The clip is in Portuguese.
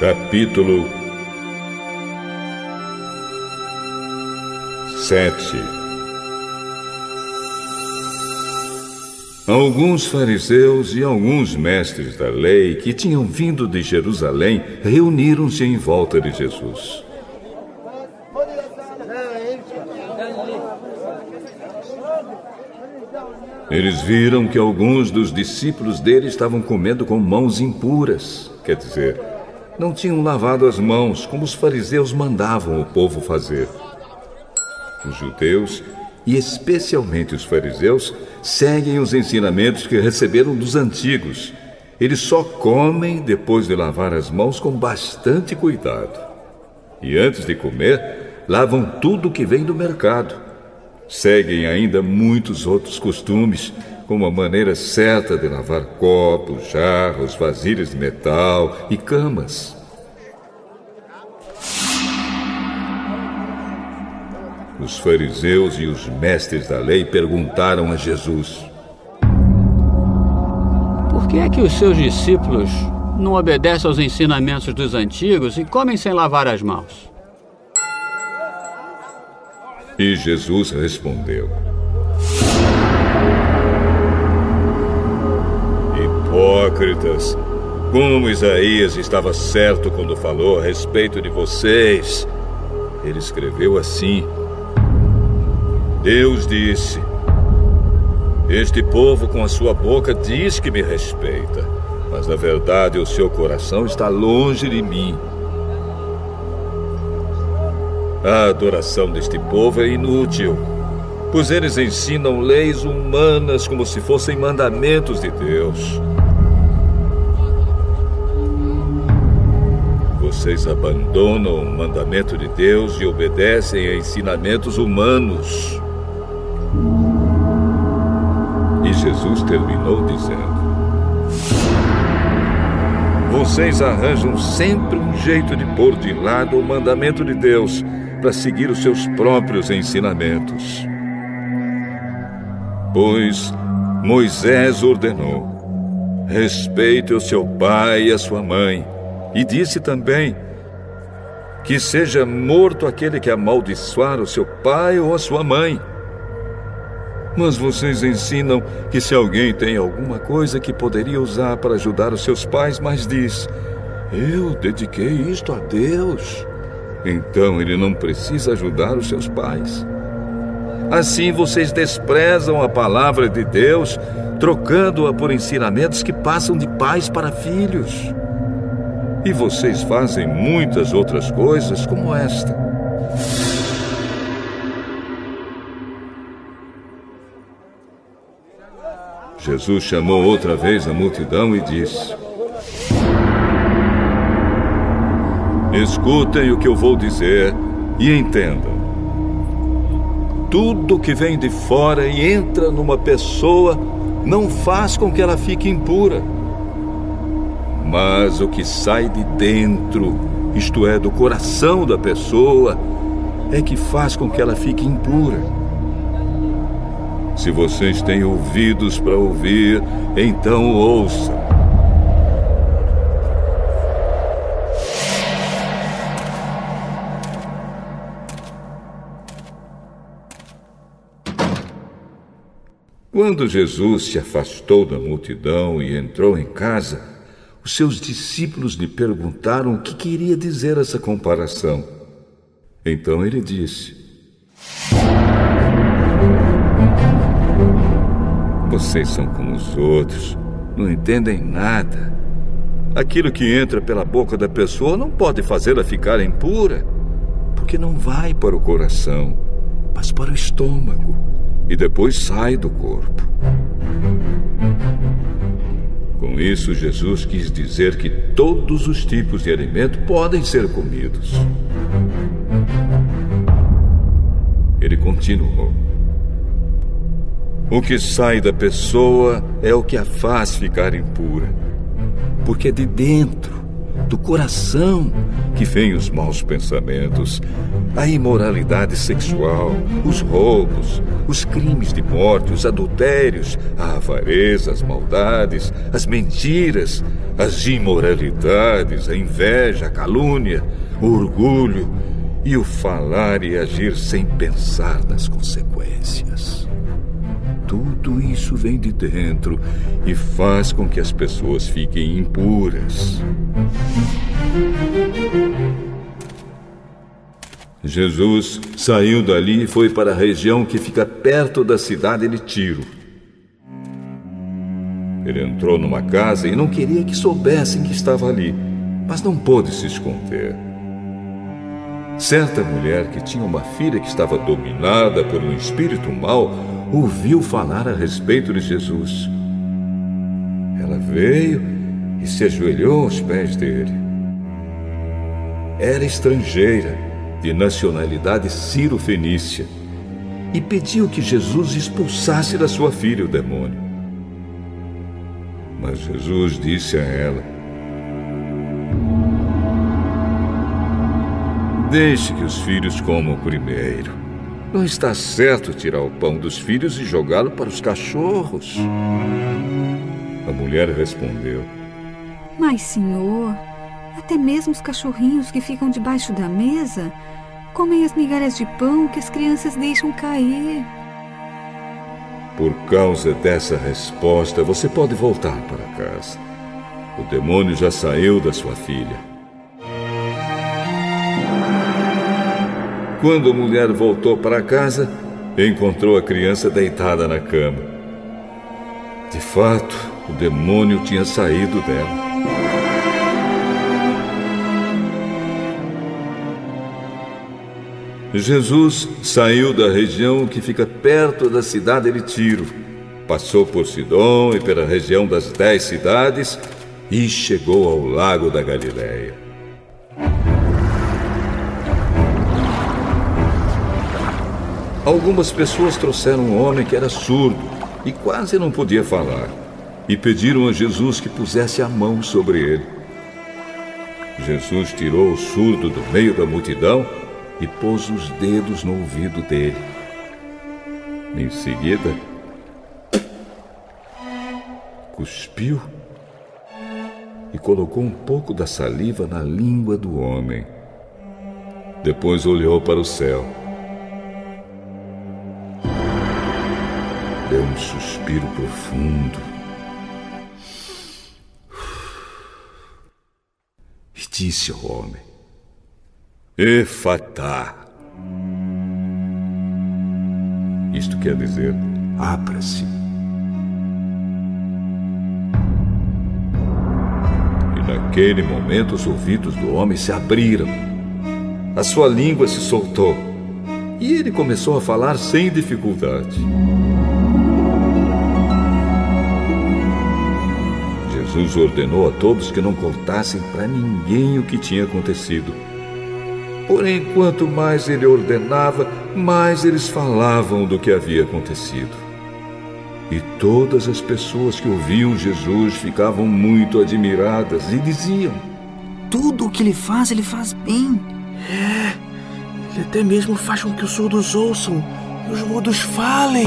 Capítulo 7. Alguns fariseus e alguns mestres da lei que tinham vindo de Jerusalém reuniram-se em volta de Jesus. Eles viram que alguns dos discípulos dele estavam comendo com mãos impuras, quer dizer, não tinham lavado as mãos como os fariseus mandavam o povo fazer. Os judeus, e especialmente os fariseus, seguem os ensinamentos que receberam dos antigos. Eles só comem depois de lavar as mãos com bastante cuidado. E antes de comer, lavam tudo que vem do mercado. Seguem ainda muitos outros costumes, como a maneira certa de lavar copos, jarros, vasilhas de metal e camas. Os fariseus e os mestres da lei perguntaram a Jesus: Por que é que os seus discípulos não obedecem aos ensinamentos dos antigos e comem sem lavar as mãos? E Jesus respondeu: Hipócritas, como Isaías estava certo quando falou a respeito de vocês. Ele escreveu assim: Deus disse: Este povo com a sua boca diz que me respeita, mas na verdade o seu coração está longe de mim. A adoração deste povo é inútil, pois eles ensinam leis humanas como se fossem mandamentos de Deus. Vocês abandonam o mandamento de Deus e obedecem a ensinamentos humanos. E Jesus terminou dizendo: Vocês arranjam sempre um jeito de pôr de lado o mandamento de Deus para seguir os seus próprios ensinamentos. Pois Moisés ordenou: respeite o seu pai e a sua mãe, e disse também: que seja morto aquele que amaldiçoar o seu pai ou a sua mãe. Mas vocês ensinam que se alguém tem alguma coisa que poderia usar para ajudar os seus pais, mas diz: eu dediquei isto a Deus, então ele não precisa ajudar os seus pais. Assim vocês desprezam a palavra de Deus, trocando-a por ensinamentos que passam de pais para filhos. E vocês fazem muitas outras coisas como esta. Jesus chamou outra vez a multidão e disse: Escutem o que eu vou dizer e entendam. Tudo que vem de fora e entra numa pessoa não faz com que ela fique impura. Mas o que sai de dentro, isto é, do coração da pessoa, é que faz com que ela fique impura. Se vocês têm ouvidos para ouvir, então ouçam. Quando Jesus se afastou da multidão e entrou em casa, os seus discípulos lhe perguntaram o que queria dizer essa comparação. Então ele disse: Vocês são como os outros, não entendem nada. Aquilo que entra pela boca da pessoa não pode fazê-la ficar impura, porque não vai para o coração, mas para o estômago, e depois sai do corpo. Com isso, Jesus quis dizer que todos os tipos de alimento podem ser comidos. Ele continuou: O que sai da pessoa é o que a faz ficar impura, porque é de dentro, do coração, que vêm os maus pensamentos, a imoralidade sexual, os roubos, os crimes de morte, os adultérios, a avareza, as maldades, as mentiras, as imoralidades, a inveja, a calúnia, o orgulho e o falar e agir sem pensar nas consequências. Tudo isso vem de dentro e faz com que as pessoas fiquem impuras. Jesus saiu dali e foi para a região que fica perto da cidade de Tiro. Ele entrou numa casa e não queria que soubessem que estava ali, mas não pôde se esconder. Certa mulher que tinha uma filha que estava dominada por um espírito mau ouviu falar a respeito de Jesus. Ela veio e se ajoelhou aos pés dele. Era estrangeira, de nacionalidade sírio-fenícia, e pediu que Jesus expulsasse da sua filha o demônio. Mas Jesus disse a ela: deixe que os filhos comam primeiro. Não está certo tirar o pão dos filhos e jogá-lo para os cachorros. A mulher respondeu: mas, Senhor, até mesmo os cachorrinhos que ficam debaixo da mesa comem as migalhas de pão que as crianças deixam cair. Por causa dessa resposta, você pode voltar para casa. O demônio já saiu da sua filha. Quando a mulher voltou para casa, encontrou a criança deitada na cama. De fato, o demônio tinha saído dela. Jesus saiu da região que fica perto da cidade de Tiro, passou por Sidom e pela região das 10 cidades e chegou ao lago da Galileia. Algumas pessoas trouxeram um homem que era surdo e quase não podia falar, e pediram a Jesus que pusesse a mão sobre ele. Jesus tirou o surdo do meio da multidão e pôs os dedos no ouvido dele. Em seguida, cuspiu e colocou um pouco da saliva na língua do homem. Depois olhou para o céu. Deu um suspiro profundo e disse ao homem: Efatá. Isto quer dizer: abra-se. E naquele momento os ouvidos do homem se abriram. A sua língua se soltou e ele começou a falar sem dificuldade. Jesus ordenou a todos que não contassem para ninguém o que tinha acontecido. Porém, quanto mais ele ordenava, mais eles falavam do que havia acontecido. E todas as pessoas que ouviam Jesus ficavam muito admiradas e diziam: tudo o que ele faz bem. Ele até mesmo faz com que os surdos ouçam e os mudos falem.